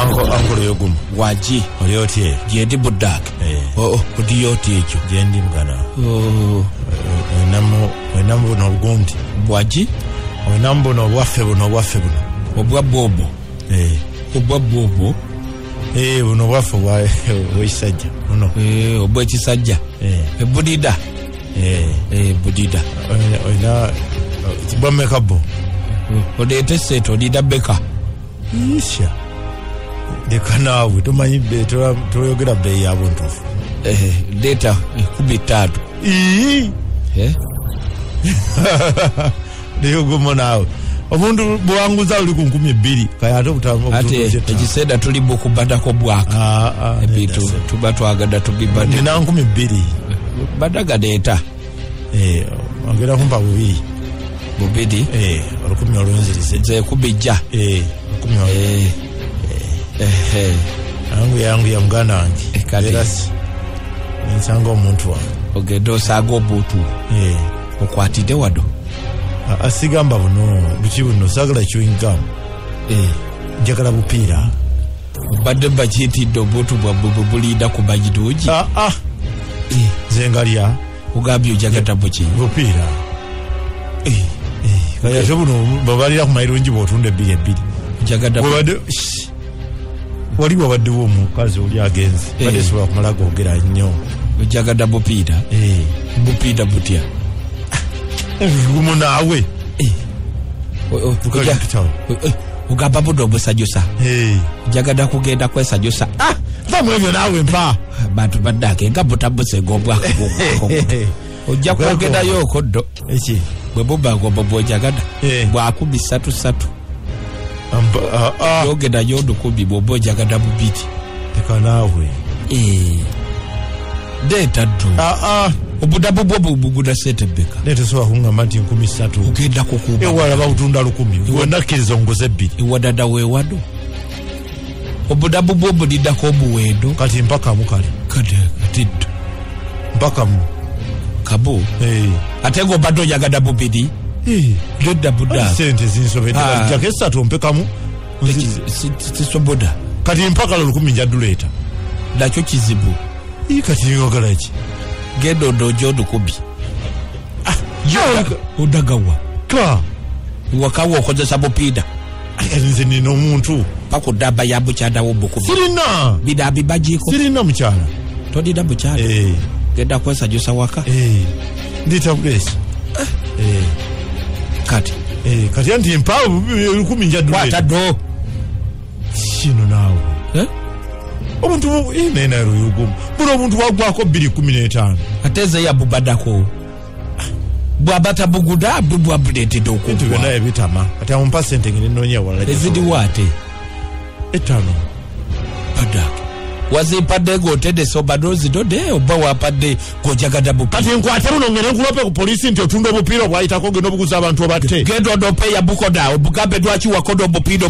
Angolo yogum. Waji. Oliotie. Jendi budak. Odiyoti echo. Jendi mgana. Wenambo no gundi. Waji. Wenambo no wafe buno. Obwa bobo. Obwa bobo. Buno wafe wa isajja. Uno. Obwa chisajja. Budida. Budida. Oina tibame kabo. Odete seto dida beka. Isha. Dekanawe tumanyi toyogera bei yabo ntufu. Data kubitatu. Leo gomo nawe. Omuntu bwanguza uli ku 12 kaya ate butamu ate ekiseda tuli bukubada ko bwaka ebitu tuba twagada tubibade nina 12 badaga data ongera kumpa bubidi olukumi olunzirize nze kubijja olukumi yangu ya mgana wange kaderasi nsanga omuntu wa ogedde osaaga obuutu okwatidde wado asigamba buno buki buno sagala chewing gum njagala bupiira badde bakiyitidde obuutu bwa bulinda ku bajiduugi zengalya ugambye ojagata buki bupiira kaya buno babalira ku mayirungi bwotunda ebbiri njagada wali wabaddewo omukazi oli agenze badde sobola kumala googera nnyo ojagada bupiira bupiira butya gumu naawe ugamba buno obusajusa njagada kugenda kwesajusa vamu ebyo naawe mpa bantu baddake nga butabusenga obwako ojja kwogedayo okoddo bwe bubagomba bwojagada bwakumi 3 yogedayo olukumi bwoba ojagada bubiri teka naawe deeta ddu obudabu bwo bugunda sente beka lete so ahungamba nti 13 ugenda kukuba ewala babutunda 10 wanakkiriza ongoze 2 ewadada weewado obudabu bwo bulidako obuwendo kati mpaka mukale kati mpaka mu kabu ate ngo bado yagada bubidi ledda buda sente zinsobedde jako 3 mpekamu sisoboda kati mpaka 10 njaduleta nakyo kizibu kati yogala ki gendo dojo kubi odagawa ka wakawo okozesa bupida nze nino omuntu pakudaba yabukyanda wo bukubi sirina bidabi bajiko sirina mukyala todida bukyanda genda kwesa jusa waka ndita bless kati kati anti mpawo 10 njaduleta kwata do kino nawe omuntu inena ruyugumu buno omuntu wagwako 215 ateze ya bubadako bwabata buguda bubwa bulete dokugwa nti bena ebitama ati ampa sente ngene nonya wala ezidi wate etano badake wazipadde gotede sobadozi dode oba wapadde gojagada bupi kati nkwate buno ngene nkulope ku polisi nti otunda obupiira bwayitako geno obuguza abantu obatte gendo dope ya bukoda obugambe dwachi wakodo obupiira